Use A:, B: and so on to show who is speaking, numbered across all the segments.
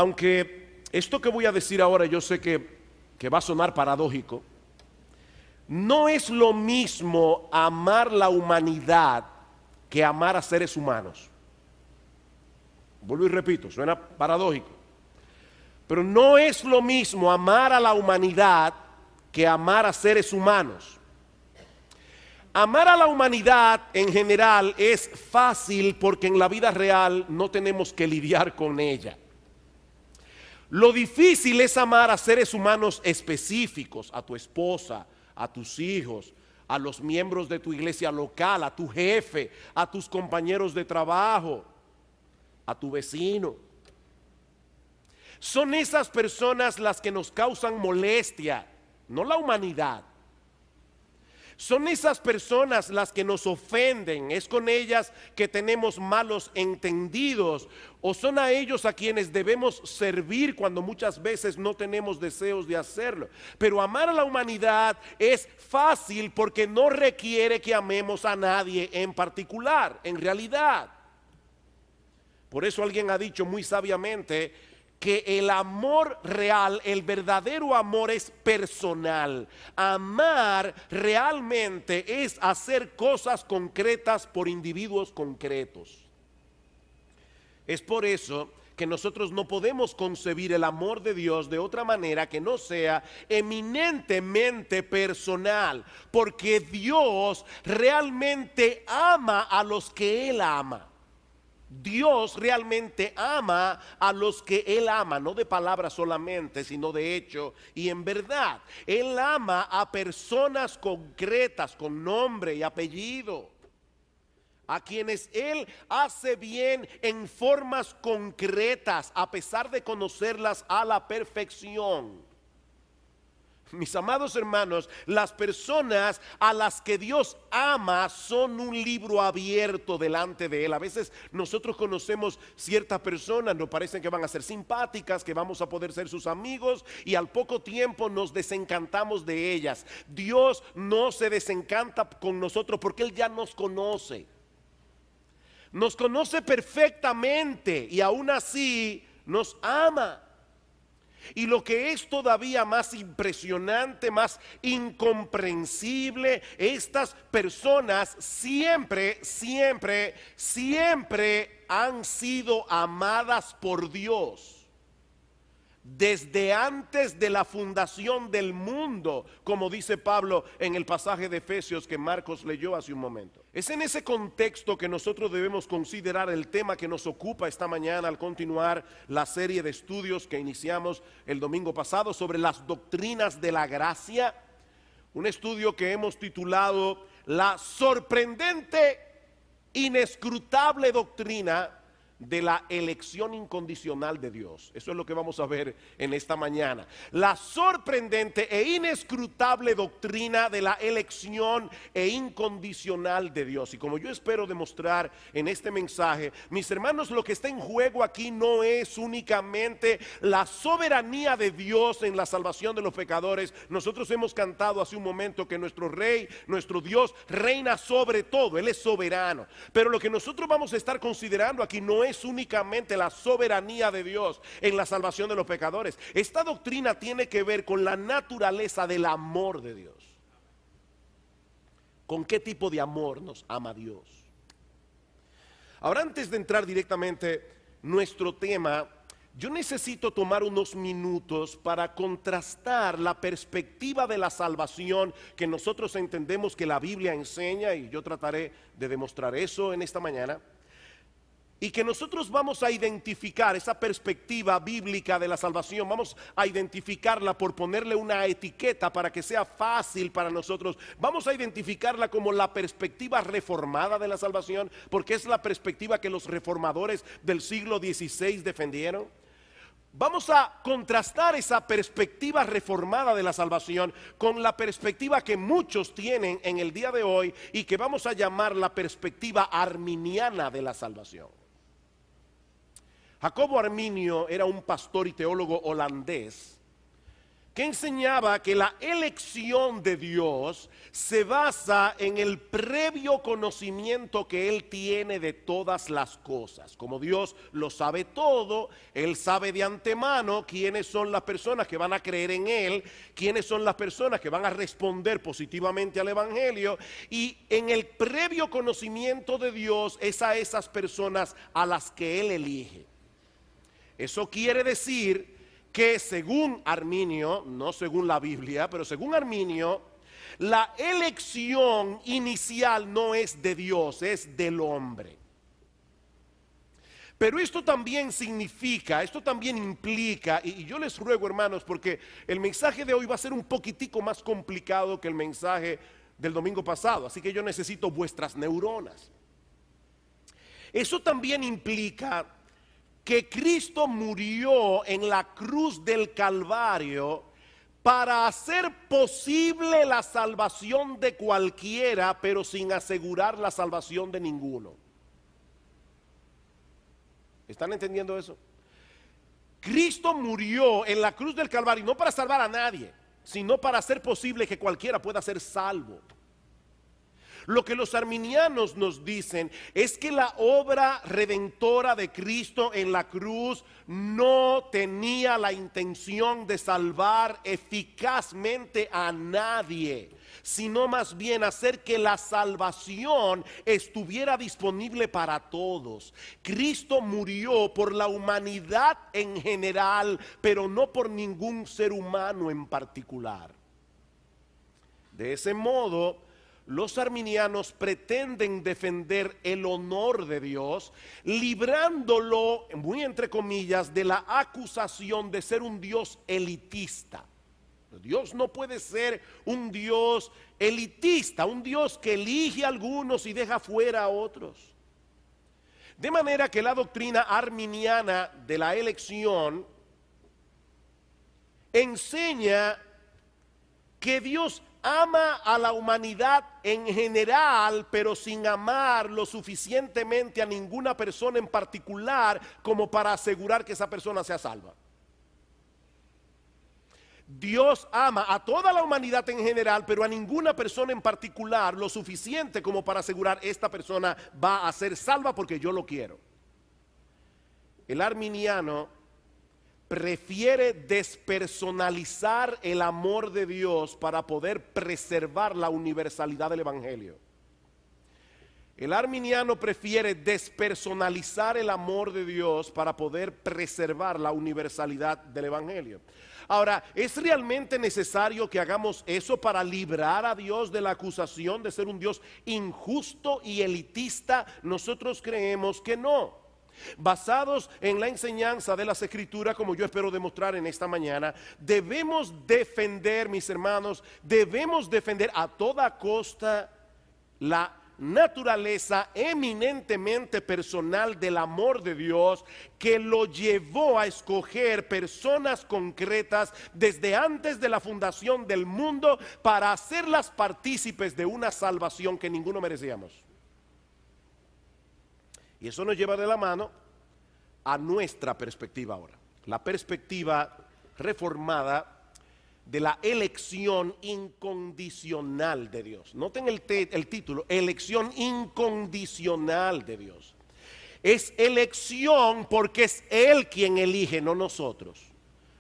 A: Aunque esto que voy a decir ahora yo sé que va a sonar paradójico, no es lo mismo amar la humanidad que amar a seres humanos. Vuelvo y repito, suena paradójico. Pero no es lo mismo amar a la humanidad que amar a seres humanos. Amar a la humanidad en general es fácil porque en la vida real no tenemos que lidiar con ella. Lo difícil es amar a seres humanos específicos, a tu esposa, a tus hijos, a los miembros de tu iglesia local, a tu jefe, a tus compañeros de trabajo, a tu vecino. Son esas personas las que nos causan molestia, no la humanidad. Son esas personas las que nos ofenden, es con ellas que tenemos malos entendidos, o son a ellos a quienes debemos servir cuando muchas veces no tenemos deseos de hacerlo. Pero amar a la humanidad es fácil porque no requiere que amemos a nadie en particular, en realidad. Por eso alguien ha dicho muy sabiamente que el amor real, el verdadero amor es personal. Amar realmente es hacer cosas concretas por individuos concretos. Es por eso que nosotros no podemos concebir el amor de Dios de otra manera que no sea eminentemente personal, porque Dios realmente ama a los que Él ama. Dios realmente ama a los que Él ama, no de palabras solamente, sino de hecho y en verdad. Él ama a personas concretas con nombre y apellido, a quienes Él hace bien en formas concretas, a pesar de conocerlas a la perfección. Mis amados hermanos, las personas a las que Dios ama son un libro abierto delante de Él. A veces nosotros conocemos ciertas personas, nos parecen que van a ser simpáticas, que vamos a poder ser sus amigos y al poco tiempo nos desencantamos de ellas. Dios no se desencanta con nosotros porque Él ya nos conoce. Nos conoce perfectamente y aún así nos ama. Y lo que es todavía más impresionante, más incomprensible, estas personas siempre han sido amadas por Dios. Desde antes de la fundación del mundo, como dice Pablo en el pasaje de Efesios que Marcos leyó hace un momento. Es en ese contexto que nosotros debemos considerar el tema que nos ocupa esta mañana al continuar la serie de estudios que iniciamos el domingo pasado sobre las doctrinas de la gracia. Un estudio que hemos titulado La sorprendente, inescrutable doctrina de la elección incondicional de Dios. Eso es lo que vamos a ver en esta mañana. La sorprendente e inescrutable doctrina de la elección e incondicional de Dios. Y como yo espero demostrar en este mensaje, mis hermanos, lo que está en juego aquí no es únicamente la soberanía de Dios en la salvación de los pecadores. Nosotros hemos cantado hace un momento que nuestro Rey, nuestro Dios, reina sobre todo. Él es soberano. Pero lo que nosotros vamos a estar considerando aquí no es únicamente la soberanía de Dios en la salvación de los pecadores. Esta doctrina tiene que ver con la naturaleza del amor de Dios. ¿Con qué tipo de amor nos ama Dios? Ahora, antes de entrar directamente nuestro tema, yo necesito tomar unos minutos para contrastar la perspectiva de la salvación que nosotros entendemos que la Biblia enseña, y yo trataré de demostrar eso en esta mañana. Y que nosotros vamos a identificar esa perspectiva bíblica de la salvación, vamos a identificarla por ponerle una etiqueta para que sea fácil para nosotros. Vamos a identificarla como la perspectiva reformada de la salvación, porque es la perspectiva que los reformadores del siglo XVI defendieron. Vamos a contrastar esa perspectiva reformada de la salvación con la perspectiva que muchos tienen en el día de hoy y que vamos a llamar la perspectiva arminiana de la salvación. Jacobo Arminio era un pastor y teólogo holandés que enseñaba que la elección de Dios se basa en el previo conocimiento que Él tiene de todas las cosas. Como Dios lo sabe todo, Él sabe de antemano quiénes son las personas que van a creer en Él, quiénes son las personas que van a responder positivamente al Evangelio, y en el previo conocimiento de Dios es a esas personas a las que Él elige. Eso quiere decir que según Arminio, no según la Biblia, pero según Arminio, la elección inicial no es de Dios, es del hombre. Pero esto también significa, esto también implica, y yo les ruego, hermanos, porque el mensaje de hoy va a ser un poquitico más complicado que el mensaje del domingo pasado, así que yo necesito vuestras neuronas. Eso también implica que Cristo murió en la cruz del Calvario para hacer posible la salvación de cualquiera, pero sin asegurar la salvación de ninguno. ¿Están entendiendo eso? Cristo murió en la cruz del Calvario no para salvar a nadie, sino para hacer posible que cualquiera pueda ser salvo. Lo que los arminianos nos dicen es que la obra redentora de Cristo en la cruz no tenía la intención de salvar eficazmente a nadie, sino más bien hacer que la salvación estuviera disponible para todos. Cristo murió por la humanidad en general, pero no por ningún ser humano en particular. De ese modo, los arminianos pretenden defender el honor de Dios, librándolo, muy entre comillas, de la acusación de ser un Dios elitista. Dios no puede ser un Dios elitista, un Dios que elige a algunos y deja fuera a otros. De manera que la doctrina arminiana de la elección enseña que Dios ama a la humanidad en general, pero sin amar lo suficientemente a ninguna persona en particular como para asegurar que esa persona sea salva. Dios ama a toda la humanidad en general, pero a ninguna persona en particular lo suficiente como para asegurar esta persona va a ser salva porque yo lo quiero. El arminiano prefiere despersonalizar el amor de Dios para poder preservar la universalidad del Evangelio. El arminiano prefiere despersonalizar el amor de Dios para poder preservar la universalidad del Evangelio. Ahora, ¿es realmente necesario que hagamos eso para librar a Dios de la acusación de ser un Dios injusto y elitista? Nosotros creemos que no. Basados en la enseñanza de las Escrituras, como yo espero demostrar en esta mañana, debemos defender, mis hermanos, debemos defender a toda costa la naturaleza eminentemente personal del amor de Dios, que lo llevó a escoger personas concretas desde antes de la fundación del mundo para hacerlas partícipes de una salvación que ninguno merecíamos. Y eso nos lleva de la mano a nuestra perspectiva ahora, la perspectiva reformada de la elección incondicional de Dios. Noten el título, elección incondicional de Dios. Es elección porque es Él quien elige, no nosotros.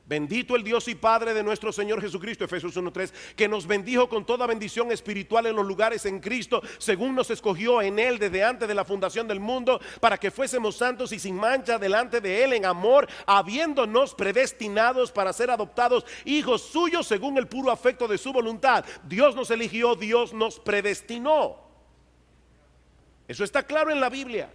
A: Bendito el Dios y Padre de nuestro Señor Jesucristo, Efesios 1:3, que nos bendijo con toda bendición espiritual en los lugares en Cristo, según nos escogió en Él desde antes de la fundación del mundo, para que fuésemos santos y sin mancha delante de Él en amor, habiéndonos predestinados para ser adoptados hijos suyos según el puro afecto de su voluntad. Dios nos eligió, Dios nos predestinó. Eso está claro en la Biblia.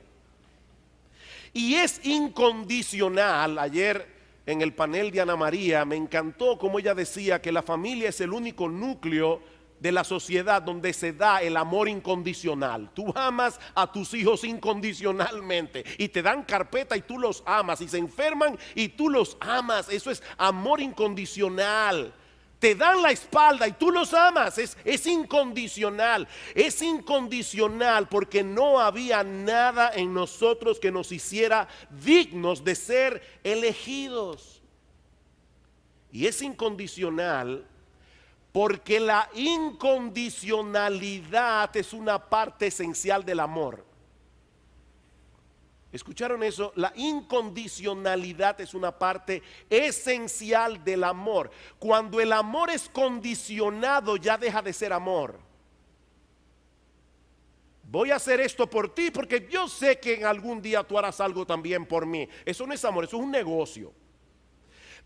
A: Y es incondicional. Ayer en el panel de Ana María me encantó como ella decía que la familia es el único núcleo de la sociedad donde se da el amor incondicional. Tú amas a tus hijos incondicionalmente y te dan carpeta y tú los amas, y se enferman y tú los amas. Eso es amor incondicional. Te dan la espalda y tú los amas. Es incondicional. Es incondicional porque no había nada en nosotros que nos hiciera dignos de ser elegidos. Y es incondicional porque la incondicionalidad es una parte esencial del amor. ¿Escucharon eso? La incondicionalidad es una parte esencial del amor. Cuando el amor es condicionado, ya deja de ser amor. Voy a hacer esto por ti porque yo sé que en algún día tú harás algo también por mí. Eso no es amor, eso es un negocio.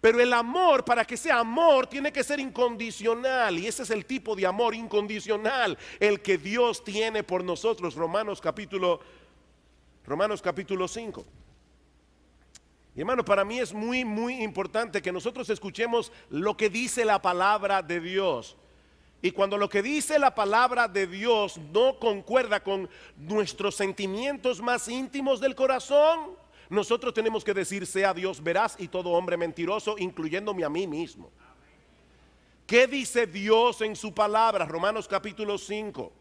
A: Pero el amor, para que sea amor, tiene que ser incondicional. Y ese es el tipo de amor incondicional, el que Dios tiene por nosotros. Romanos capítulo 5. Y hermano, para mí es muy, muy importante que nosotros escuchemos lo que dice la palabra de Dios. Y cuando lo que dice la palabra de Dios no concuerda con nuestros sentimientos más íntimos del corazón, nosotros tenemos que decir: sea Dios veraz y todo hombre mentiroso, incluyéndome a mí mismo. ¿Qué dice Dios en su palabra? Romanos capítulo 5,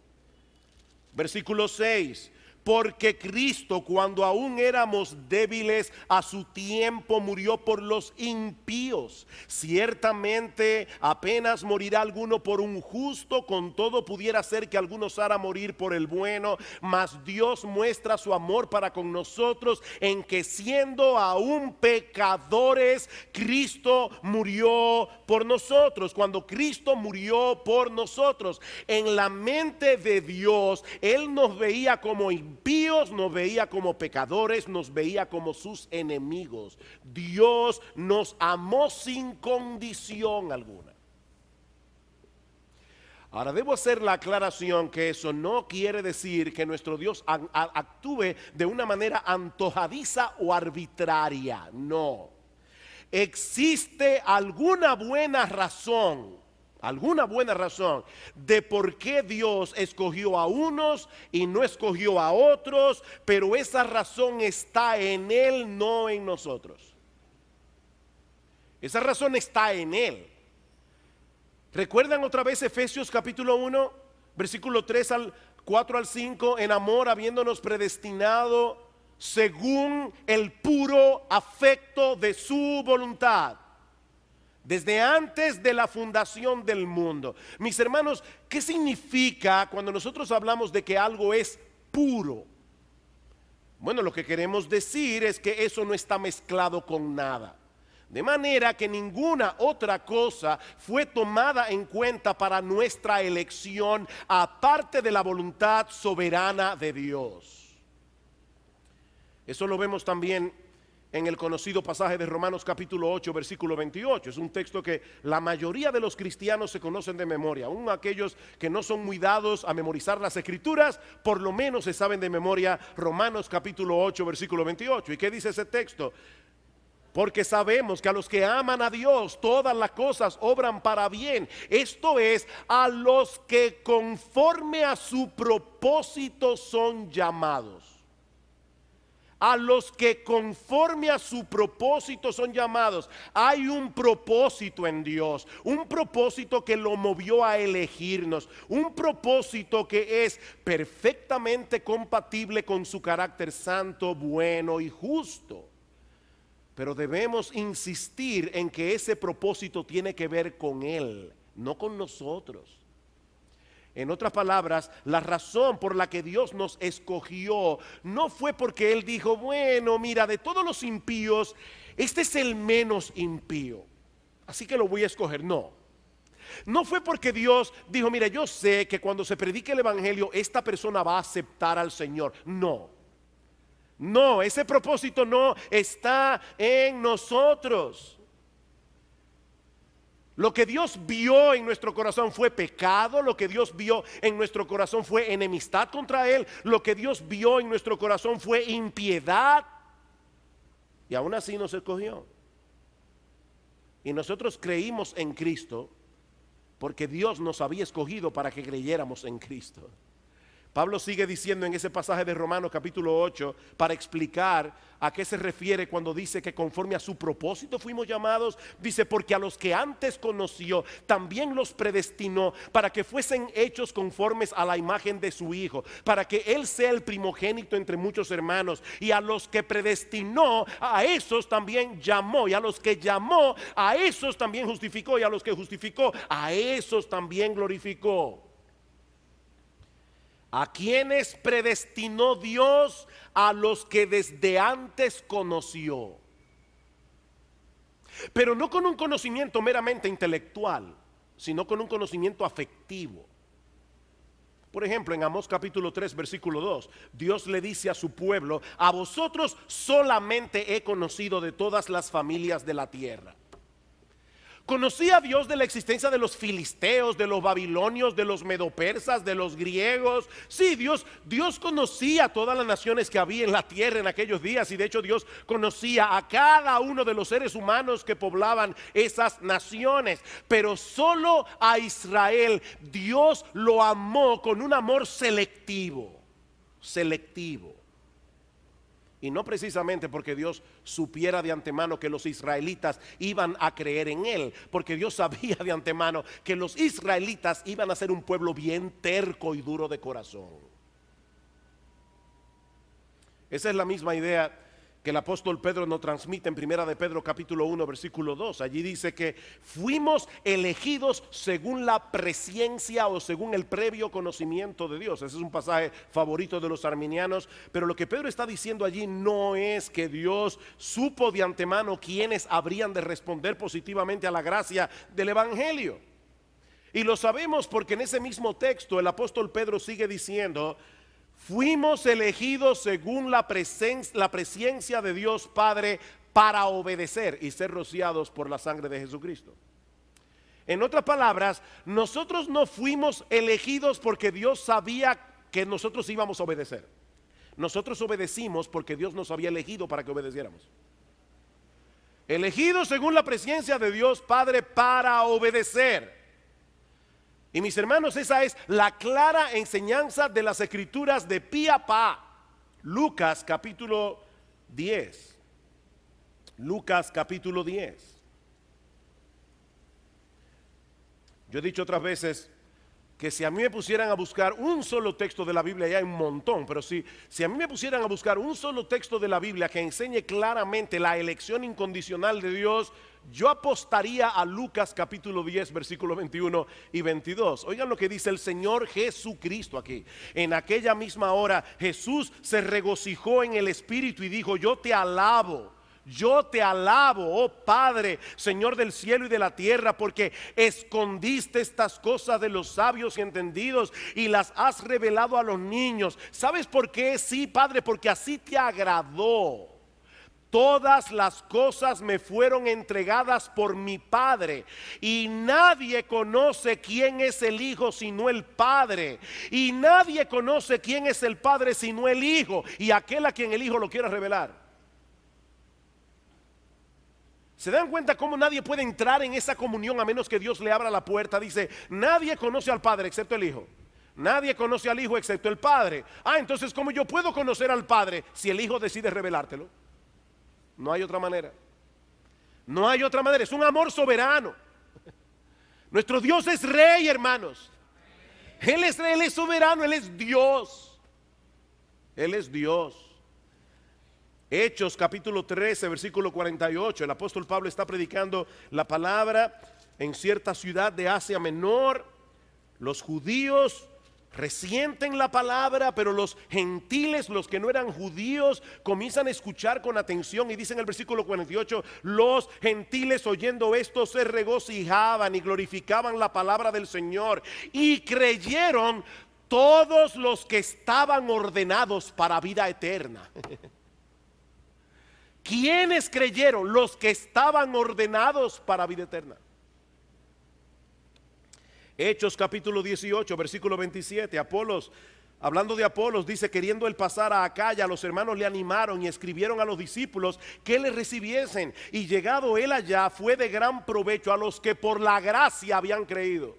A: versículo 6. Porque Cristo, cuando aún éramos débiles, a su tiempo murió por los impíos. Ciertamente apenas morirá alguno por un justo, con todo pudiera ser que alguno osara morir por el bueno. Mas Dios muestra su amor para con nosotros en que, siendo aún pecadores, Cristo murió por nosotros. Cuando Cristo murió por nosotros, en la mente de Dios, Él nos veía como impíos, nos veía como pecadores, nos veía como sus enemigos. Dios nos amó sin condición alguna. Ahora, debo hacer la aclaración que eso no quiere decir que nuestro Dios actúe de una manera antojadiza o arbitraria. No. Existe alguna buena razón de por qué Dios escogió a unos y no escogió a otros, pero esa razón está en Él, no en nosotros. Esa razón está en Él. ¿Recuerdan otra vez Efesios capítulo 1, versículo 4 al 5? En amor, habiéndonos predestinado según el puro afecto de su voluntad, desde antes de la fundación del mundo. Mis hermanos, ¿qué significa cuando nosotros hablamos de que algo es puro? Bueno, lo que queremos decir es que eso no está mezclado con nada. De manera que ninguna otra cosa fue tomada en cuenta para nuestra elección, aparte de la voluntad soberana de Dios. Eso lo vemos también en el conocido pasaje de Romanos capítulo 8, versículo 28. Es un texto que la mayoría de los cristianos se conocen de memoria. Aún aquellos que no son muy dados a memorizar las escrituras, por lo menos se saben de memoria Romanos capítulo 8, versículo 28. ¿Y qué dice ese texto? Porque sabemos que a los que aman a Dios todas las cosas obran para bien. Esto es, a los que conforme a su propósito son llamados. A los que conforme a su propósito son llamados. Hay un propósito en Dios, un propósito que lo movió a elegirnos, un propósito que es perfectamente compatible con su carácter santo, bueno y justo. Pero debemos insistir en que ese propósito tiene que ver con Él, no con nosotros. En otras palabras, la razón por la que Dios nos escogió no fue porque Él dijo: bueno, mira, de todos los impíos, este es el menos impío, así que lo voy a escoger. No fue porque Dios dijo: mira, yo sé que cuando se predique el evangelio, esta persona va a aceptar al Señor. No, ese propósito no está en nosotros. Lo que Dios vio en nuestro corazón fue pecado. Lo que Dios vio en nuestro corazón fue enemistad contra Él. Lo que Dios vio en nuestro corazón fue impiedad. Y aún así nos escogió. Y nosotros creímos en Cristo porque Dios nos había escogido para que creyéramos en Cristo. Pablo sigue diciendo en ese pasaje de Romanos capítulo 8 para explicar a qué se refiere cuando dice que conforme a su propósito fuimos llamados. Dice, porque a los que antes conoció también los predestinó para que fuesen hechos conformes a la imagen de su Hijo, para que Él sea el primogénito entre muchos hermanos. Y a los que predestinó, a esos también llamó, y a los que llamó, a esos también justificó, y a los que justificó, a esos también glorificó. ¿A quienes predestinó Dios? A los que desde antes conoció. Pero no con un conocimiento meramente intelectual, sino con un conocimiento afectivo. Por ejemplo, en Amós capítulo 3, versículo 2, Dios le dice a su pueblo: a vosotros solamente he conocido de todas las familias de la tierra. ¿Conocía a Dios de la existencia de los filisteos, de los babilonios, de los medopersas, de los griegos? Sí, Dios conocía a todas las naciones que había en la tierra en aquellos días, y de hecho Dios conocía a cada uno de los seres humanos que poblaban esas naciones. Pero solo a Israel Dios lo amó con un amor selectivo. Y no precisamente porque Dios supiera de antemano que los israelitas iban a creer en Él, porque Dios sabía de antemano que los israelitas iban a ser un pueblo bien terco y duro de corazón. Esa es la misma idea que el apóstol Pedro nos transmite en primera de Pedro capítulo 1 versículo 2. Allí dice que fuimos elegidos según la presciencia o según el previo conocimiento de Dios. Ese es un pasaje favorito de los arminianos. Pero lo que Pedro está diciendo allí no es que Dios supo de antemano quiénes habrían de responder positivamente a la gracia del evangelio. Y lo sabemos porque en ese mismo texto el apóstol Pedro sigue diciendo: fuimos elegidos según la presencia de Dios Padre para obedecer y ser rociados por la sangre de Jesucristo. En otras palabras, nosotros no fuimos elegidos porque Dios sabía que nosotros íbamos a obedecer. Nosotros obedecimos porque Dios nos había elegido para que obedeciéramos. Elegidos según la presencia de Dios Padre para obedecer. Y mis hermanos, esa es la clara enseñanza de las escrituras de pi a pa. Lucas capítulo 10. Lucas capítulo 10. Yo he dicho otras veces que si a mí me pusieran a buscar un solo texto de la Biblia, ya hay un montón, pero si a mí me pusieran a buscar un solo texto de la Biblia que enseñe claramente la elección incondicional de Dios, yo apostaría a Lucas capítulo 10 versículos 21 y 22. Oigan lo que dice el Señor Jesucristo aquí. En aquella misma hora Jesús se regocijó en el Espíritu y dijo: yo te alabo, oh Padre, Señor del cielo y de la tierra, porque escondiste estas cosas de los sabios y entendidos y las has revelado a los niños. ¿Sabes por qué? Sí, Padre, porque así te agradó. Todas las cosas me fueron entregadas por mi Padre, y nadie conoce quién es el Hijo sino el Padre, y nadie conoce quién es el Padre sino el Hijo, y aquel a quien el Hijo lo quiera revelar. ¿Se dan cuenta cómo nadie puede entrar en esa comunión a menos que Dios le abra la puerta? Dice: nadie conoce al Padre excepto el Hijo. Nadie conoce al Hijo excepto el Padre. Entonces, ¿cómo yo puedo conocer al Padre si el Hijo decide revelártelo? No hay otra manera. No hay otra manera. Es un amor soberano. Nuestro Dios es rey, hermanos. Él es rey, Él es soberano, Él es Dios. Él es Dios. Hechos capítulo 13 versículo 48. El apóstol Pablo está predicando la palabra en cierta ciudad de Asia Menor. Los judíos resienten la palabra, pero los gentiles, los que no eran judíos, comienzan a escuchar con atención. Y dice en el versículo 48: los gentiles oyendo esto se regocijaban y glorificaban la palabra del Señor, y creyeron todos los que estaban ordenados para vida eterna. ¿Quiénes creyeron? Los que estaban ordenados para vida eterna. Hechos capítulo 18 versículo 27. Apolos, hablando de Apolos, dice: queriendo él pasar a Acaya, los hermanos le animaron y escribieron a los discípulos que le recibiesen, y llegado él allá fue de gran provecho a los que por la gracia habían creído.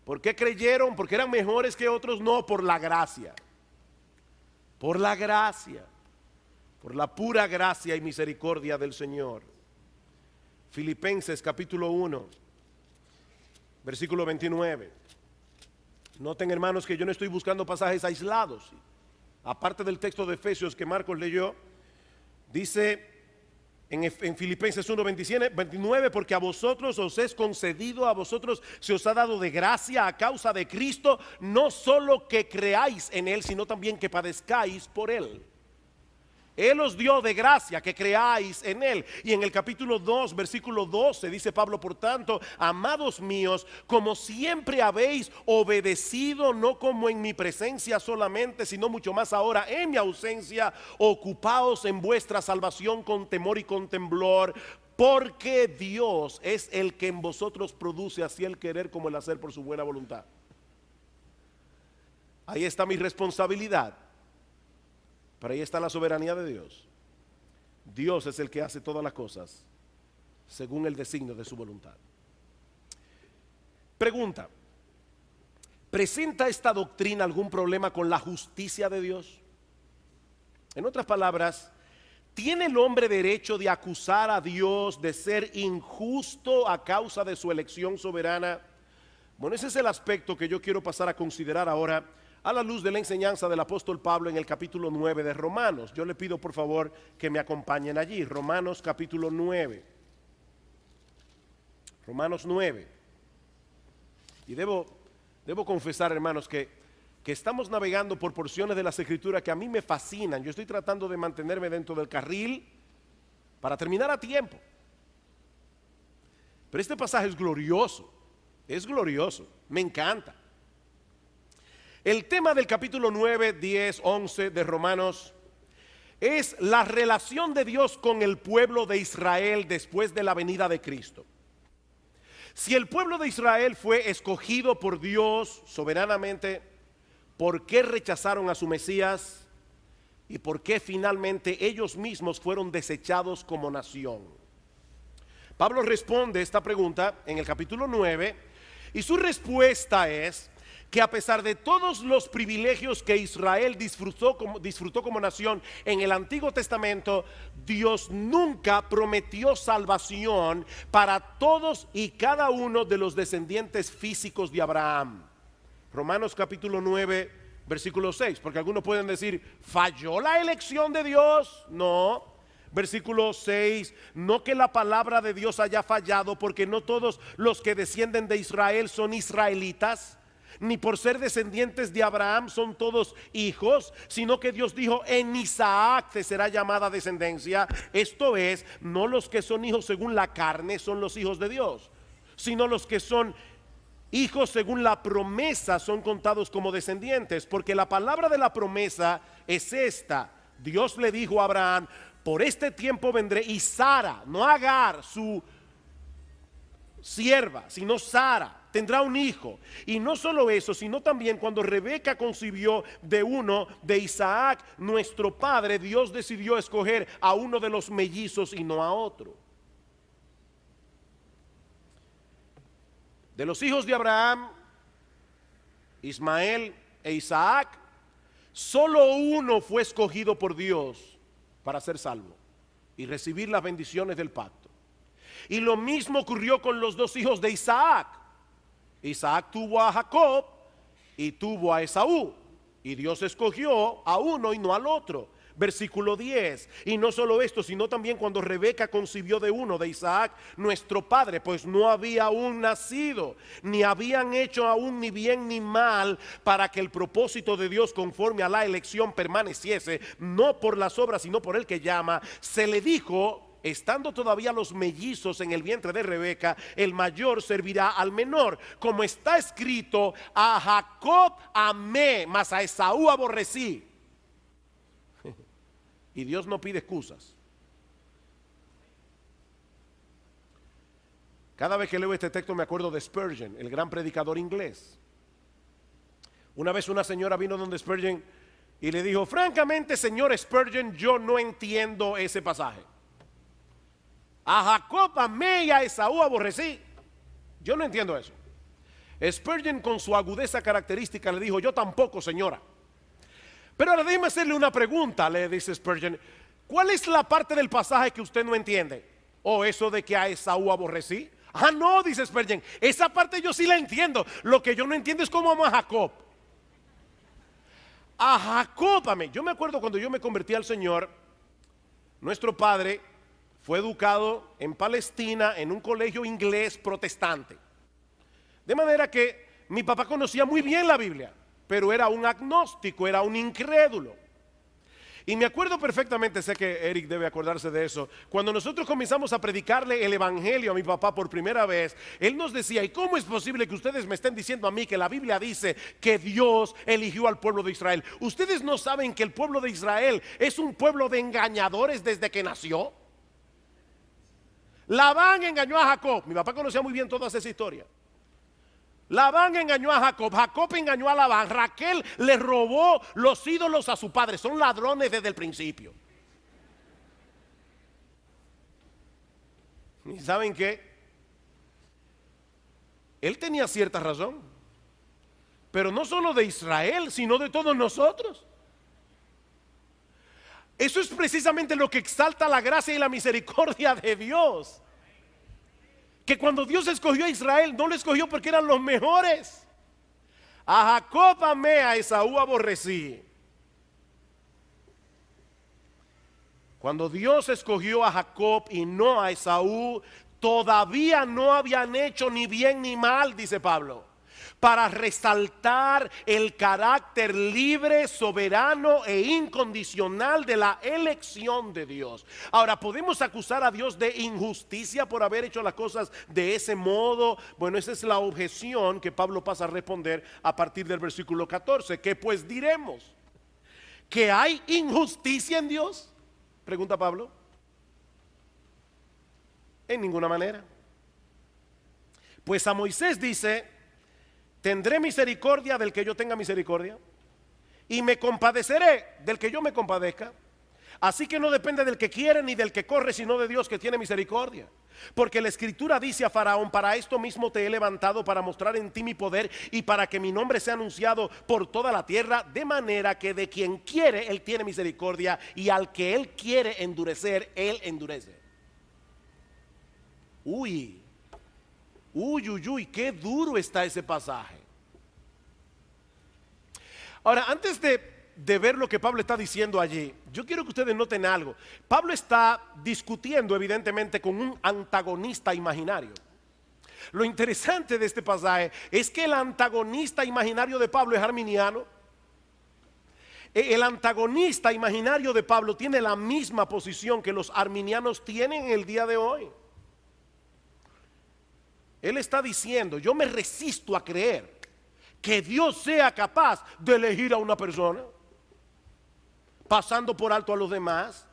A: ¿Por qué creyeron? ¿Porque eran mejores que otros? No, por la gracia. Por la gracia. Por la pura gracia y misericordia del Señor. Filipenses capítulo 1, versículo 29. Noten, hermanos, que yo no estoy buscando pasajes aislados. Aparte del texto de Efesios que Marcos leyó, dice en Filipenses 1, 29, porque a vosotros os es concedido, a vosotros se os ha dado de gracia a causa de Cristo, no solo que creáis en Él, sino también que padezcáis por Él. Él os dio de gracia que creáis en Él. Y en el capítulo 2, versículo 12, dice Pablo: por tanto, amados míos, como siempre habéis obedecido, no como en mi presencia solamente, sino mucho más ahora en mi ausencia, ocupaos en vuestra salvación con temor y con temblor, porque Dios es el que en vosotros produce así el querer como el hacer por su buena voluntad. Ahí está mi responsabilidad. Pero ahí está la soberanía de Dios. Dios es el que hace todas las cosas según el designio de su voluntad. Pregunta: ¿presenta esta doctrina algún problema con la justicia de Dios? En otras palabras, ¿tiene el hombre derecho de acusar a Dios de ser injusto a causa de su elección soberana? Bueno, ese es el aspecto que yo quiero pasar a considerar ahora a la luz de la enseñanza del apóstol Pablo en el capítulo 9 de Romanos. Yo le pido por favor que me acompañen allí. Romanos capítulo 9. Romanos 9. Y debo confesar, hermanos, que estamos navegando por porciones de las Escrituras que a mí me fascinan. Yo estoy tratando de mantenerme dentro del carril para terminar a tiempo. Pero este pasaje es glorioso, me encanta. El tema del capítulo 9, 10, 11 de Romanos es la relación de Dios con el pueblo de Israel después de la venida de Cristo. Si el pueblo de Israel fue escogido por Dios soberanamente, ¿por qué rechazaron a su Mesías? ¿Y por qué finalmente ellos mismos fueron desechados como nación? Pablo responde esta pregunta en el capítulo 9 y su respuesta es que a pesar de todos los privilegios que Israel disfrutó como nación en el Antiguo Testamento, Dios nunca prometió salvación para todos y cada uno de los descendientes físicos de Abraham. Romanos capítulo 9, versículo 6, porque algunos pueden decir: ¿falló la elección de Dios? No. Versículo 6, no que la palabra de Dios haya fallado, porque no todos los que descienden de Israel son israelitas, ni por ser descendientes de Abraham son todos hijos, sino que Dios dijo: en Isaac te será llamada descendencia. Esto es, no los que son hijos según la carne son los hijos de Dios, sino los que son hijos según la promesa son contados como descendientes, porque la palabra de la promesa es esta: Dios le dijo a Abraham: por este tiempo vendré, y Sara, no Agar, su sierva, sino Sara, tendrá un hijo. Y no solo eso, sino también cuando Rebeca concibió de uno de Isaac, nuestro padre, Dios decidió escoger a uno de los mellizos y no a otro. De los hijos de Abraham, Ismael e Isaac, solo uno fue escogido por Dios para ser salvo y recibir las bendiciones del pacto. Y lo mismo ocurrió con los dos hijos de Isaac. Isaac tuvo a Jacob y tuvo a Esaú, y Dios escogió a uno y no al otro. Versículo 10, y no solo esto, sino también cuando Rebeca concibió de uno de Isaac, nuestro padre, pues no había aún nacido, ni habían hecho aún ni bien ni mal, para que el propósito de Dios conforme a la elección permaneciese, no por las obras sino por el que llama. Se le dijo, estando todavía los mellizos en el vientre de Rebeca: el mayor servirá al menor, como está escrito: a Jacob amé, mas a Esaú aborrecí. Y Dios no pide excusas. Cada vez que leo este texto me acuerdo de Spurgeon, el gran predicador inglés. Una vez una señora vino donde Spurgeon y le dijo: francamente, señor Spurgeon, yo no entiendo ese pasaje. A Jacob amé y a Esaú aborrecí. Yo no entiendo eso. Spurgeon, con su agudeza característica, le dijo: yo tampoco, señora. Pero ahora déjeme hacerle una pregunta, le dice Spurgeon. ¿Cuál es la parte del pasaje que usted no entiende? ¿O eso de que a Esaú aborrecí? Ah, no, dice Spurgeon, esa parte yo sí la entiendo. Lo que yo no entiendo es cómo amo a Jacob. A Jacob, amén. Yo me acuerdo cuando yo me convertí al Señor, nuestro padre fue educado en Palestina en un colegio inglés protestante. De manera que mi papá conocía muy bien la Biblia, pero era un agnóstico, era un incrédulo. Y me acuerdo perfectamente, sé que Eric debe acordarse de eso, cuando nosotros comenzamos a predicarle el evangelio a mi papá por primera vez, él nos decía: ¿y cómo es posible que ustedes me estén diciendo a mí que la Biblia dice que Dios eligió al pueblo de Israel? ¿Ustedes no saben que el pueblo de Israel es un pueblo de engañadores desde que nació? Labán engañó a Jacob. Mi papá conocía muy bien toda esa historia. Labán engañó a Jacob, Jacob engañó a Labán, Raquel le robó los ídolos a su padre. Son ladrones desde el principio. ¿Y saben qué? Él tenía cierta razón, pero no solo de Israel, sino de todos nosotros. Eso es precisamente lo que exalta la gracia y la misericordia de Dios. Que cuando Dios escogió a Israel, no lo escogió porque eran los mejores. A Jacob amé, a Esaú aborrecí. Cuando Dios escogió a Jacob y no a Esaú, todavía no habían hecho ni bien ni mal, dice Pablo, para resaltar el carácter libre, soberano e incondicional de la elección de Dios. Ahora, ¿podemos acusar a Dios de injusticia por haber hecho las cosas de ese modo? Bueno, esa es la objeción que Pablo pasa a responder a partir del versículo 14. ¿Qué pues diremos? ¿Que hay injusticia en Dios? Pregunta Pablo. En ninguna manera. Pues a Moisés dice: tendré misericordia del que yo tenga misericordia, y me compadeceré del que yo me compadezca. Así que no depende del que quiere ni del que corre, sino de Dios que tiene misericordia. Porque la Escritura dice a Faraón: para esto mismo te he levantado, para mostrar en ti mi poder y para que mi nombre sea anunciado por toda la tierra. De manera que de quien quiere Él tiene misericordia, y al que Él quiere endurecer, Él endurece. Uy, qué duro está ese pasaje. Ahora, antes de ver lo que Pablo está diciendo allí, yo quiero que ustedes noten algo. Pablo está discutiendo evidentemente con un antagonista imaginario. Lo interesante de este pasaje es que el antagonista imaginario de Pablo es arminiano. El antagonista imaginario de Pablo tiene la misma posición que los arminianos tienen en el día de hoy. Él está diciendo: yo me resisto a creer que Dios sea capaz de elegir a una persona pasando por alto a los demás.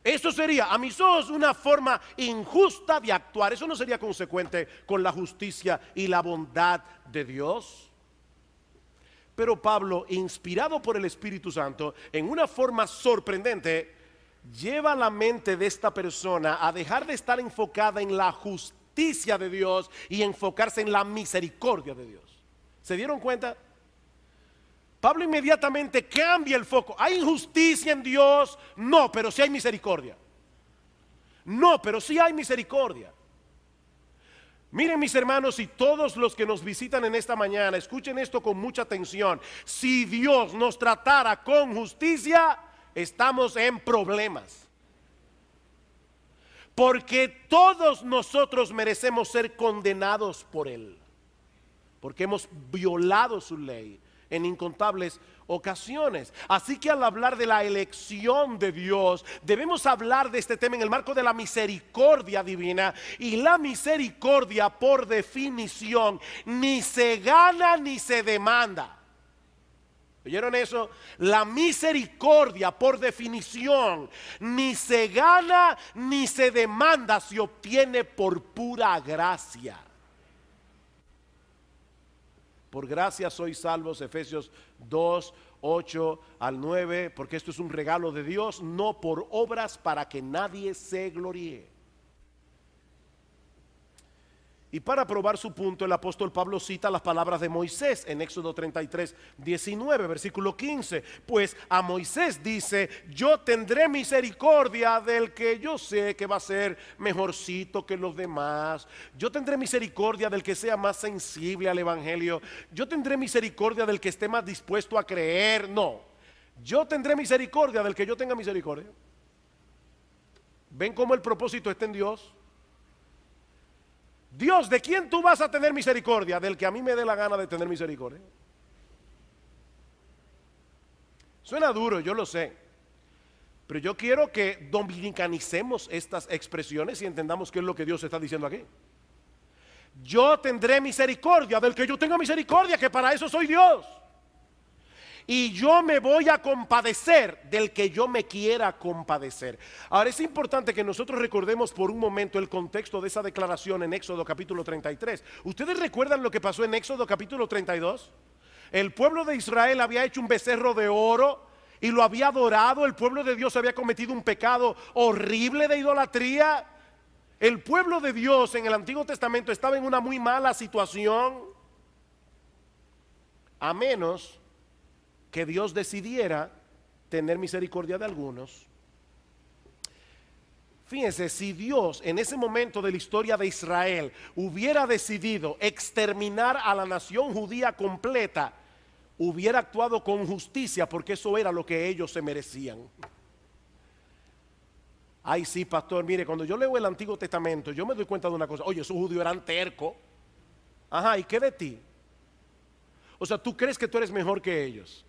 A: Eso sería, a mis ojos, una forma injusta de actuar. Eso no sería consecuente con la justicia y la bondad de Dios. Pero Pablo, inspirado por el Espíritu Santo, en una forma sorprendente, lleva la mente de esta persona a dejar de estar enfocada en la justicia de Dios y enfocarse en la misericordia de Dios. ¿Se dieron cuenta? Pablo inmediatamente cambia el foco. ¿Hay injusticia en Dios? No, pero sí hay misericordia. No, pero sí hay misericordia. Miren, mis hermanos, y todos los que nos visitan en esta mañana, escuchen esto con mucha atención. Si Dios nos tratara con justicia, estamos en problemas. Porque todos nosotros merecemos ser condenados por Él, porque hemos violado su ley en incontables ocasiones. Así que al hablar de la elección de Dios, debemos hablar de este tema en el marco de la misericordia divina. Y la misericordia, por definición, ni se gana ni se demanda. ¿Oyeron eso? La misericordia, por definición, ni se gana ni se demanda, se obtiene por pura gracia. Por gracia sois salvos, Efesios 2, 8 al 9, porque esto es un regalo de Dios, no por obras, para que nadie se gloríe. Y para probar su punto, el apóstol Pablo cita las palabras de Moisés en Éxodo 33, 19, versículo 15. Pues a Moisés dice: yo tendré misericordia del que yo sé que va a ser mejorcito que los demás. Yo tendré misericordia del que sea más sensible al evangelio. Yo tendré misericordia del que esté más dispuesto a creer. No, yo tendré misericordia del que yo tenga misericordia. ¿Ven cómo el propósito está en Dios? Dios, ¿de quién tú vas a tener misericordia? Del que a mí me dé la gana de tener misericordia. Suena duro, yo lo sé, pero yo quiero que dominicanicemos estas expresiones y entendamos qué es lo que Dios está diciendo aquí. Yo tendré misericordia del que yo tenga misericordia, que para eso soy Dios. Y yo me voy a compadecer del que yo me quiera compadecer. Ahora es importante que nosotros recordemos por un momento el contexto de esa declaración en Éxodo capítulo 33. ¿Ustedes recuerdan lo que pasó en Éxodo capítulo 32? El pueblo de Israel había hecho un becerro de oro y lo había adorado. El pueblo de Dios había cometido un pecado horrible de idolatría. El pueblo de Dios en el Antiguo Testamento estaba en una muy mala situación, a menos que Dios decidiera tener misericordia de algunos. Fíjense, si Dios en ese momento de la historia de Israel hubiera decidido exterminar a la nación judía completa, hubiera actuado con justicia, porque eso era lo que ellos se merecían. Ay, sí, pastor, mire, cuando yo leo el Antiguo Testamento, yo me doy cuenta de una cosa. Oye, esos judíos eran tercos. Ajá, ¿y qué de ti? O sea, ¿tú crees que tú eres mejor que ellos?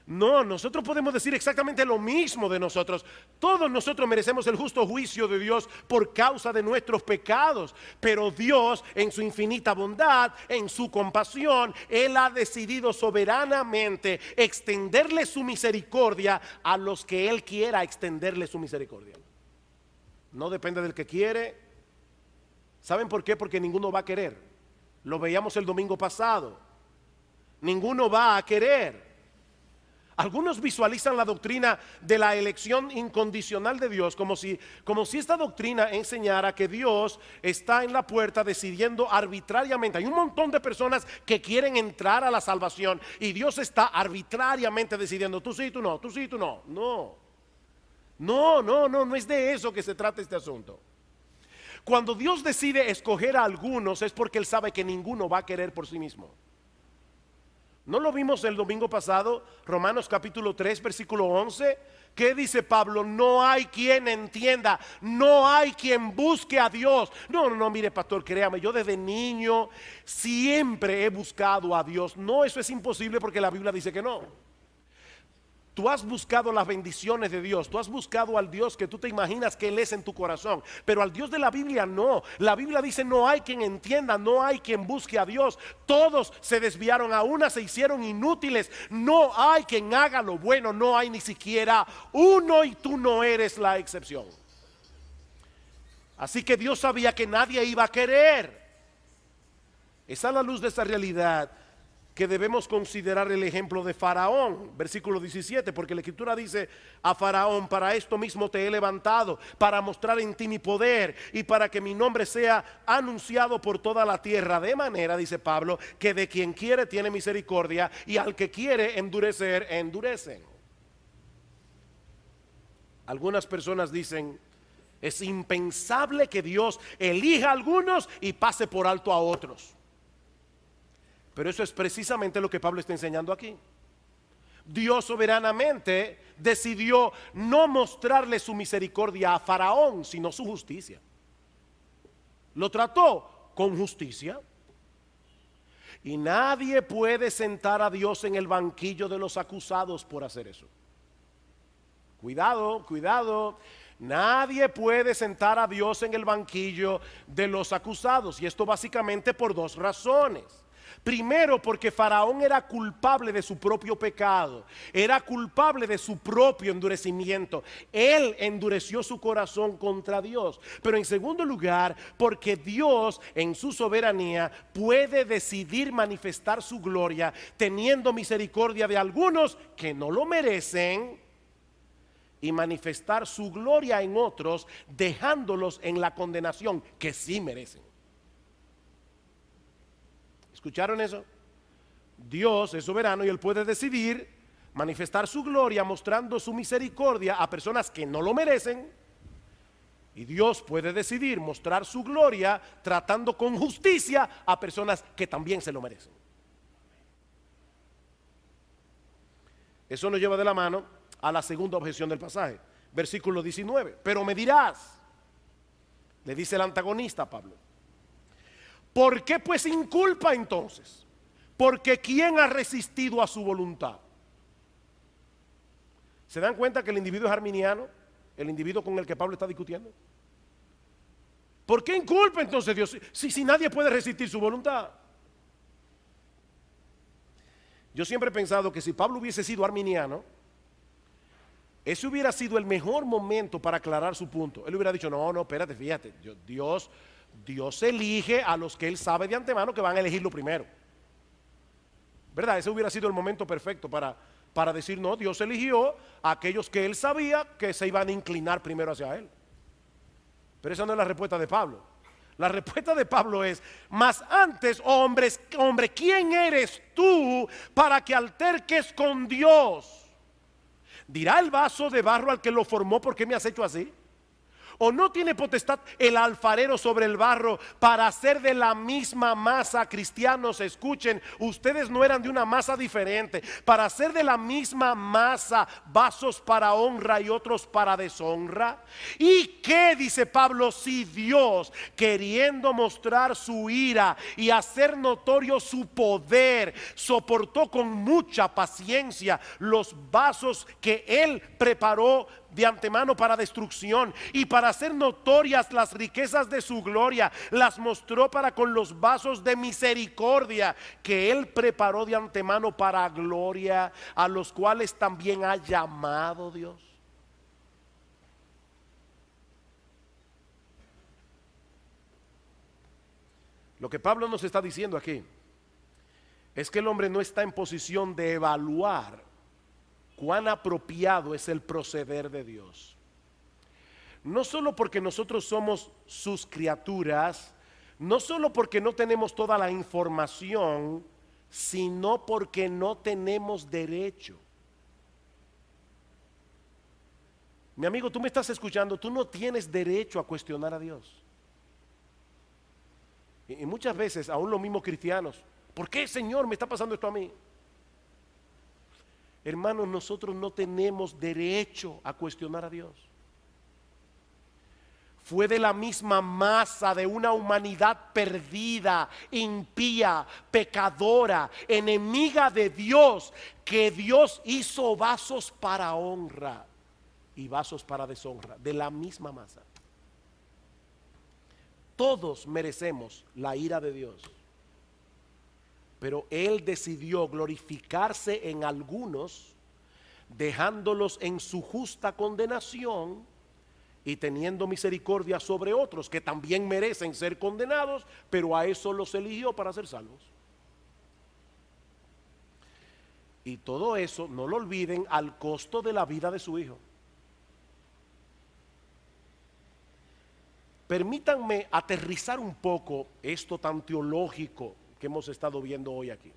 A: No, nosotros podemos decir exactamente lo mismo de nosotros. Todos nosotros merecemos el justo juicio de Dios por causa de nuestros pecados. Pero Dios, en su infinita bondad, en su compasión, Él ha decidido soberanamente extenderle su misericordia a los que Él quiera extenderle su misericordia. No depende del que quiere. ¿Saben por qué? Porque ninguno va a querer. Lo veíamos el domingo pasado. Ninguno va a querer. Algunos visualizan la doctrina de la elección incondicional de Dios como si esta doctrina enseñara que Dios está en la puerta decidiendo arbitrariamente. Hay un montón de personas que quieren entrar a la salvación y Dios está arbitrariamente decidiendo: tú sí, tú no, tú sí, tú no. No es de eso que se trata este asunto. Cuando Dios decide escoger a algunos es porque Él sabe que ninguno va a querer por sí mismo. ¿No lo vimos el domingo pasado? Romanos capítulo 3, versículo 11. ¿Qué dice Pablo? No hay quien entienda, no hay quien busque a Dios. No, mire, pastor, créame, yo desde niño siempre he buscado a Dios. No, eso es imposible porque la Biblia dice que no. Tú has buscado las bendiciones de Dios, tú has buscado al Dios que tú te imaginas que Él es en tu corazón, pero al Dios de la Biblia no. La Biblia dice: no hay quien entienda, no hay quien busque a Dios. Todos se desviaron, a una se hicieron inútiles. No hay quien haga lo bueno, no hay ni siquiera uno, y tú no eres la excepción. Así que Dios sabía que nadie iba a querer. Es a la luz de esa realidad que debemos considerar el ejemplo de Faraón, versículo 17, porque la Escritura dice a Faraón: para esto mismo te he levantado, para mostrar en ti mi poder y para que mi nombre sea anunciado por toda la tierra, de manera, dice Pablo, que de quien quiere tiene misericordia y al que quiere endurecer, endurecen. Algunas personas dicen: es impensable que Dios elija a algunos y pase por alto a otros. Pero eso es precisamente lo que Pablo está enseñando aquí. Dios soberanamente decidió no mostrarle su misericordia a Faraón, sino su justicia. Lo trató con justicia. Y nadie puede sentar a Dios en el banquillo de los acusados por hacer eso. Cuidado, cuidado. Nadie puede sentar a Dios en el banquillo de los acusados. Y esto básicamente por dos razones. Primero, porque Faraón era culpable de su propio pecado, era culpable de su propio endurecimiento. Él endureció su corazón contra Dios. Pero en segundo lugar, porque Dios en su soberanía puede decidir manifestar su gloria, teniendo misericordia de algunos que no lo merecen, y manifestar su gloria en otros, dejándolos en la condenación que sí merecen. ¿Escucharon eso? Dios es soberano y Él puede decidir manifestar su gloria mostrando su misericordia a personas que no lo merecen. Y Dios puede decidir mostrar su gloria tratando con justicia a personas que también se lo merecen. Eso nos lleva de la mano a la segunda objeción del pasaje, versículo 19. Pero me dirás, le dice el antagonista a Pablo, ¿por qué pues inculpa entonces? Porque ¿quién ha resistido a su voluntad? ¿Se dan cuenta que el individuo es arminiano? El individuo con el que Pablo está discutiendo. ¿Por qué inculpa entonces Dios si nadie puede resistir su voluntad? Yo siempre he pensado que si Pablo hubiese sido arminiano, ese hubiera sido el mejor momento para aclarar su punto. Él hubiera dicho, no, espérate, fíjate, Dios elige a los que Él sabe de antemano que van a elegirlo primero. ¿Verdad? Ese hubiera sido el momento perfecto para decir, no, Dios eligió a aquellos que Él sabía que se iban a inclinar primero hacia Él. Pero esa no es la respuesta de Pablo. La respuesta de Pablo es, mas antes, hombre, ¿quién eres tú para que alterques con Dios? ¿Dirá el vaso de barro al que lo formó, por qué me has hecho así? ¿O no tiene potestad el alfarero sobre el barro para hacer de la misma masa? Cristianos, escuchen, ustedes no eran de una masa diferente. Para hacer de la misma masa vasos para honra y otros para deshonra. ¿Y qué dice Pablo si Dios, queriendo mostrar su ira y hacer notorio su poder, soportó con mucha paciencia los vasos que Él preparó de antemano para destrucción, y para hacer notorias las riquezas de su gloria, las mostró para con los vasos de misericordia que Él preparó de antemano para gloria, a los cuales también ha llamado Dios? Lo que Pablo nos está diciendo aquí es que el hombre no está en posición de evaluar cuán apropiado es el proceder de Dios. No solo porque nosotros somos sus criaturas, no solo porque no tenemos toda la información, sino porque no tenemos derecho. Mi amigo, tú me estás escuchando, tú no tienes derecho a cuestionar a Dios. Y muchas veces, aún los mismos cristianos, ¿por qué, Señor, me está pasando esto a mí? Hermanos, nosotros no tenemos derecho a cuestionar a Dios. Fue de la misma masa de una humanidad perdida, impía, pecadora, enemiga de Dios, que Dios hizo vasos para honra y vasos para deshonra, de la misma masa. Todos merecemos la ira de Dios. Pero Él decidió glorificarse en algunos, dejándolos en su justa condenación y teniendo misericordia sobre otros que también merecen ser condenados, pero a eso los eligió para ser salvos. Y todo eso, no lo olviden, al costo de la vida de su Hijo. Permítanme aterrizar un poco esto tan teológico que hemos estado viendo hoy aquí.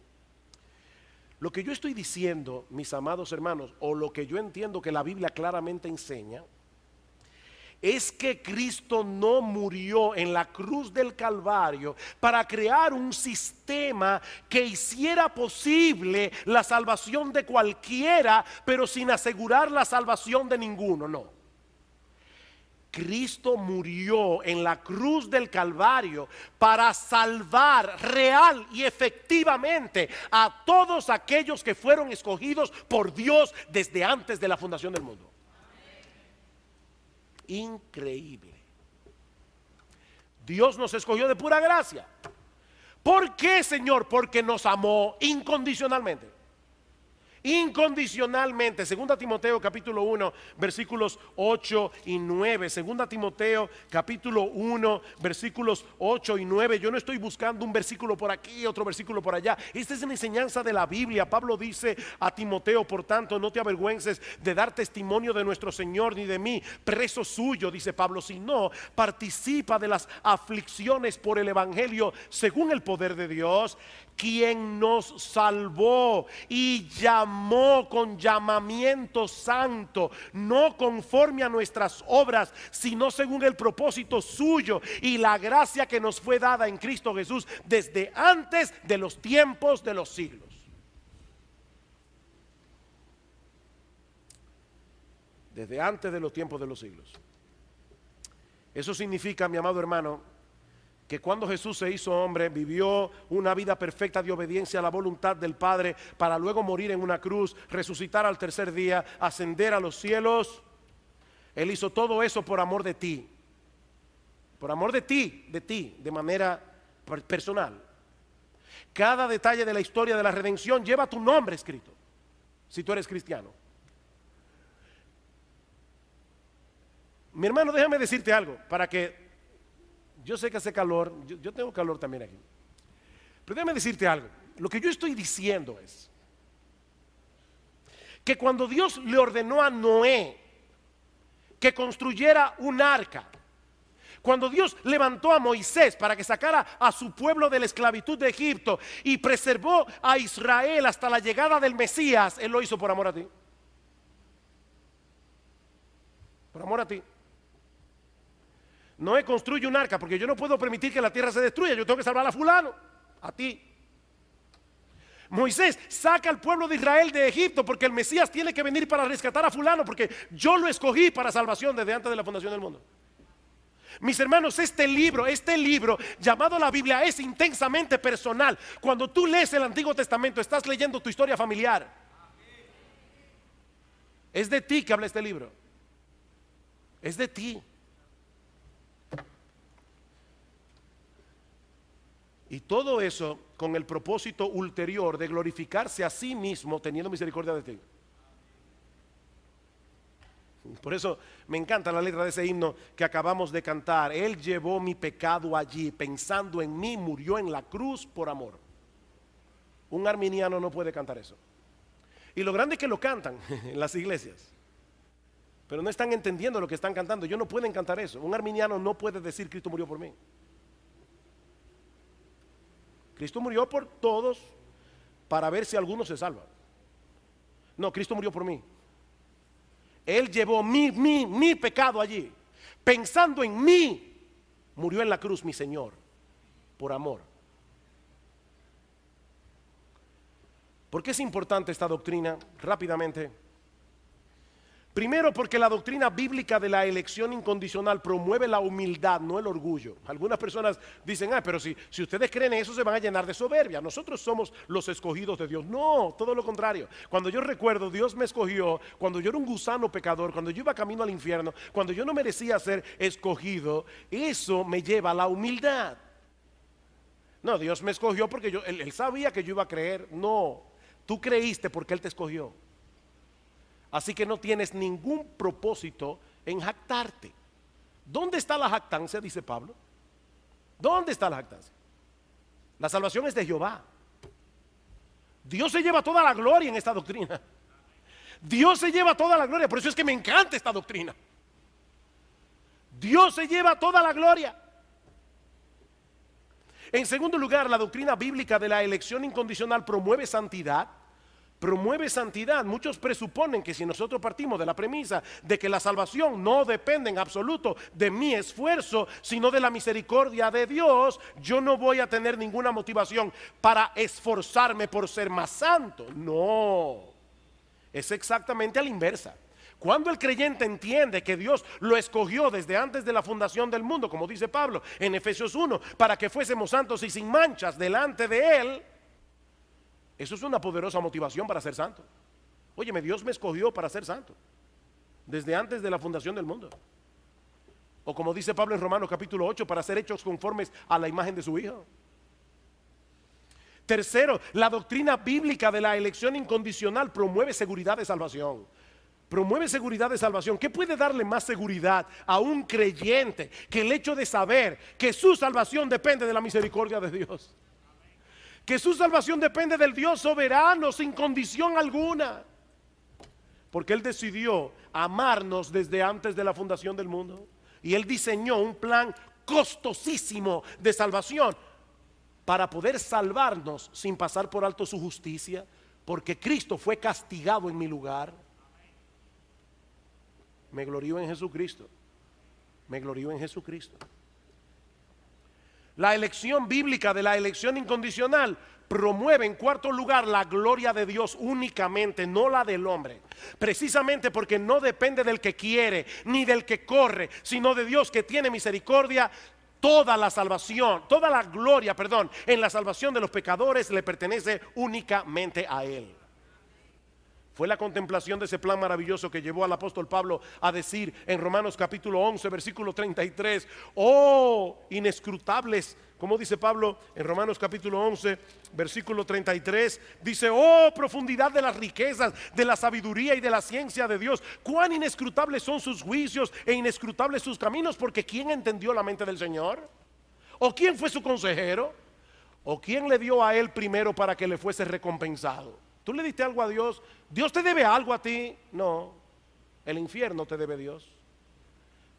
A: Lo que yo estoy diciendo, mis amados hermanos, o lo que yo entiendo que la Biblia claramente enseña, es que Cristo no murió en la cruz del Calvario para crear un sistema que hiciera posible la salvación de cualquiera, pero sin asegurar la salvación de ninguno, no. Cristo murió en la cruz del Calvario para salvar real y efectivamente a todos aquellos que fueron escogidos por Dios desde antes de la fundación del mundo. Increíble. Dios nos escogió de pura gracia. ¿Por qué, Señor? Porque nos amó incondicionalmente. Incondicionalmente. Segunda Timoteo capítulo 1 versículos 8 y 9. Segunda Timoteo capítulo 1 versículos 8 y 9. Yo no estoy buscando un versículo por aquí, otro versículo por allá. Esta es una enseñanza de la Biblia. Pablo dice a Timoteo: por tanto, no te avergüences de dar testimonio de nuestro Señor, ni de mí, preso suyo, dice Pablo, sino participa de las aflicciones por el evangelio según el poder de Dios, quien nos salvó y llamó con llamamiento santo, no conforme a nuestras obras, sino según el propósito suyo y la gracia que nos fue dada en Cristo Jesús desde antes de los tiempos de los siglos. Desde antes de los tiempos de los siglos. Eso significa, mi amado hermano, que cuando Jesús se hizo hombre, vivió una vida perfecta de obediencia a la voluntad del Padre, para luego morir en una cruz, resucitar al tercer día, ascender a los cielos. Él hizo todo eso por amor de ti. Por amor de ti, de manera personal. Cada detalle de la historia de la redención lleva tu nombre escrito, si tú eres cristiano. Mi hermano, déjame decirte algo, para que... Yo sé que hace calor, yo tengo calor también aquí. Pero déjame decirte algo. Lo que yo estoy diciendo es que cuando Dios le ordenó a Noé que construyera un arca, cuando Dios levantó a Moisés para que sacara a su pueblo de la esclavitud de Egipto y preservó a Israel hasta la llegada del Mesías, Él lo hizo por amor a ti. Por amor a ti. Noé construye un arca porque yo no puedo permitir que la tierra se destruya. Yo tengo que salvar a fulano, a ti. Moisés saca al pueblo de Israel de Egipto porque el Mesías tiene que venir para rescatar a fulano, porque yo lo escogí para salvación desde antes de la fundación del mundo. Mis hermanos, este libro llamado la Biblia es intensamente personal. Cuando tú lees el Antiguo Testamento, estás leyendo tu historia familiar. Es de ti que habla este libro. Es de ti. Y todo eso con el propósito ulterior de glorificarse a sí mismo, teniendo misericordia de ti. Por eso me encanta la letra de ese himno que acabamos de cantar. Él llevó mi pecado allí, pensando en mí, murió en la cruz por amor. Un arminiano no puede cantar eso. Y lo grande es que lo cantan en las iglesias, pero no están entendiendo lo que están cantando. Ellos no pueden cantar eso. Un arminiano no puede decir: Cristo murió por mí. Cristo murió por todos para ver si alguno se salva. No, Cristo murió por mí. Él llevó mi pecado allí. Pensando en mí, murió en la cruz mi Señor, por amor. ¿Por qué es importante esta doctrina? Rápidamente. Primero, porque la doctrina bíblica de la elección incondicional promueve la humildad, no el orgullo. Algunas personas dicen: pero si ustedes creen eso, se van a llenar de soberbia. Nosotros somos los escogidos de Dios. No, todo lo contrario. Cuando yo recuerdo, Dios me escogió cuando yo era un gusano pecador, cuando yo iba camino al infierno, cuando yo no merecía ser escogido. Eso me lleva a la humildad. No, Dios me escogió porque Él sabía que yo iba a creer. No, tú creíste porque Él te escogió. Así que no tienes ningún propósito en jactarte. ¿Dónde está la jactancia? Dice Pablo. ¿Dónde está la jactancia? La salvación es de Jehová. Dios se lleva toda la gloria en esta doctrina. Dios se lleva toda la gloria. Por eso es que me encanta esta doctrina. Dios se lleva toda la gloria. En segundo lugar, la doctrina bíblica de la elección incondicional promueve santidad. Promueve santidad. Muchos presuponen que si nosotros partimos de la premisa de que la salvación no depende en absoluto de mi esfuerzo, sino de la misericordia de Dios, yo no voy a tener ninguna motivación para esforzarme por ser más santo. No, es exactamente a la inversa. Cuando el creyente entiende que Dios lo escogió desde antes de la fundación del mundo, como dice Pablo en Efesios 1, para que fuésemos santos y sin manchas delante de Él, eso es una poderosa motivación para ser santo. Óyeme, Dios me escogió para ser santo desde antes de la fundación del mundo. O como dice Pablo en Romanos capítulo 8, para ser hechos conformes a la imagen de su Hijo. Tercero, la doctrina bíblica de la elección incondicional promueve seguridad de salvación. Promueve seguridad de salvación. ¿Qué puede darle más seguridad a un creyente que el hecho de saber que su salvación depende de la misericordia de Dios? Que su salvación depende del Dios soberano sin condición alguna. Porque Él decidió amarnos desde antes de la fundación del mundo. Y Él diseñó un plan costosísimo de salvación para poder salvarnos sin pasar por alto su justicia. Porque Cristo fue castigado en mi lugar. Me glorío en Jesucristo. Me glorío en Jesucristo. La elección bíblica de la elección incondicional promueve en cuarto lugar la gloria de Dios únicamente, no la del hombre. Precisamente porque no depende del que quiere ni del que corre, sino de Dios que tiene misericordia. Toda la salvación, toda la gloria, en la salvación de los pecadores le pertenece únicamente a Él. Fue la contemplación de ese plan maravilloso que llevó al apóstol Pablo a decir en Romanos capítulo 11, versículo 33, oh inescrutables, como dice Pablo en Romanos capítulo 11, versículo 33, dice, oh profundidad de las riquezas, de la sabiduría y de la ciencia de Dios, cuán inescrutables son sus juicios e inescrutables sus caminos, porque ¿quién entendió la mente del Señor? ¿O quién fue su consejero? ¿O quién le dio a él primero para que le fuese recompensado? ¿Tú le diste algo a Dios? ¿Dios te debe algo a ti? No, el infierno te debe Dios.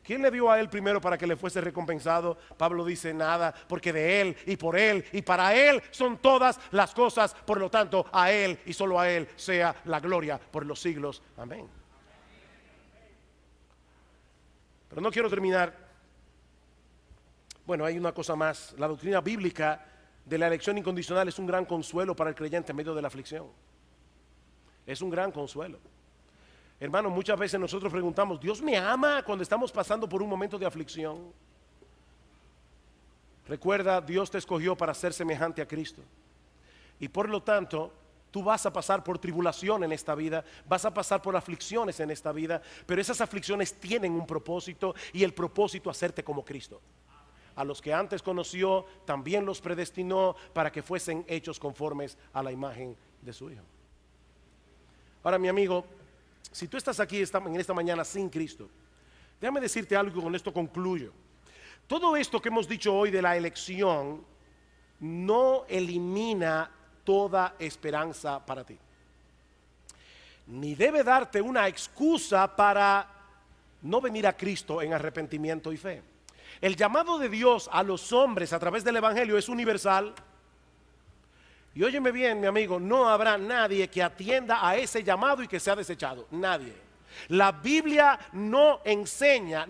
A: ¿Quién le dio a él primero para que le fuese recompensado? Pablo dice nada, porque de él y por él y para él son todas las cosas. Por lo tanto, a él y solo a él sea la gloria por los siglos. Amén. Pero no quiero terminar. Bueno, hay una cosa más. La doctrina bíblica de la elección incondicional es un gran consuelo para el creyente en medio de la aflicción. Es un gran consuelo. Hermano, muchas veces nosotros preguntamos, ¿Dios me ama cuando estamos pasando por un momento de aflicción? Recuerda, Dios te escogió para ser semejante a Cristo. Y por lo tanto, tú vas a pasar por tribulación en esta vida, vas a pasar por aflicciones en esta vida, pero esas aflicciones tienen un propósito, y el propósito es hacerte como Cristo. A los que antes conoció, también los predestinó para que fuesen hechos conformes a la imagen de su Hijo. Ahora, mi amigo, si tú estás aquí en esta mañana sin Cristo, déjame decirte algo y con esto concluyo. Todo esto que hemos dicho hoy de la elección no elimina toda esperanza para ti, ni debe darte una excusa para no venir a Cristo en arrepentimiento y fe. El llamado de Dios a los hombres a través del Evangelio es universal. Y óyeme bien, mi amigo, no habrá nadie que atienda a ese llamado y que sea desechado. Nadie. La Biblia no enseña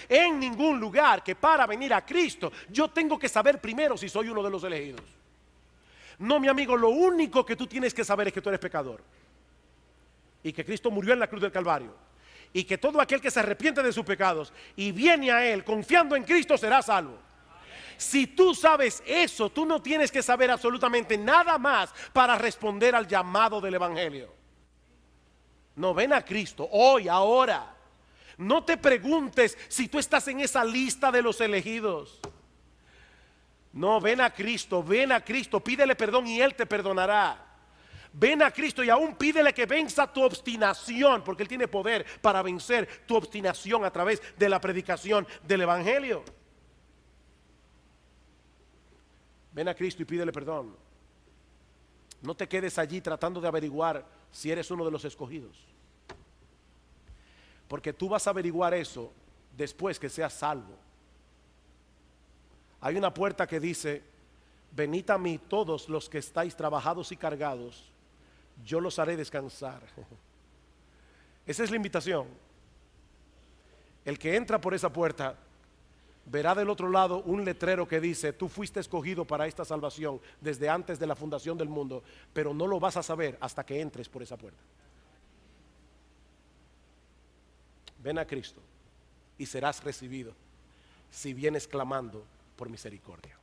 A: en ningún lugar que para venir a Cristo yo tengo que saber primero si soy uno de los elegidos. No, mi amigo, lo único que tú tienes que saber es que tú eres pecador y que Cristo murió en la cruz del Calvario, y que todo aquel que se arrepiente de sus pecados y viene a Él confiando en Cristo será salvo. Si tú sabes eso, tú no tienes que saber absolutamente nada más para responder al llamado del Evangelio. No, ven a Cristo hoy, ahora. No te preguntes si tú estás en esa lista de los elegidos. No, ven a Cristo, pídele perdón y Él te perdonará. Ven a Cristo y aún pídele que venza tu obstinación, porque Él tiene poder para vencer tu obstinación a través de la predicación del Evangelio. Ven a Cristo y pídele perdón. No te quedes allí tratando de averiguar si eres uno de los escogidos, porque tú vas a averiguar eso después que seas salvo. Hay una puerta que dice: venid a mí todos los que estáis trabajados y cargados, yo los haré descansar. Esa es la invitación. El que entra por esa puerta verá del otro lado un letrero que dice: tú fuiste escogido para esta salvación desde antes de la fundación del mundo, pero no lo vas a saber hasta que entres por esa puerta. Ven a Cristo y serás recibido si vienes clamando por misericordia.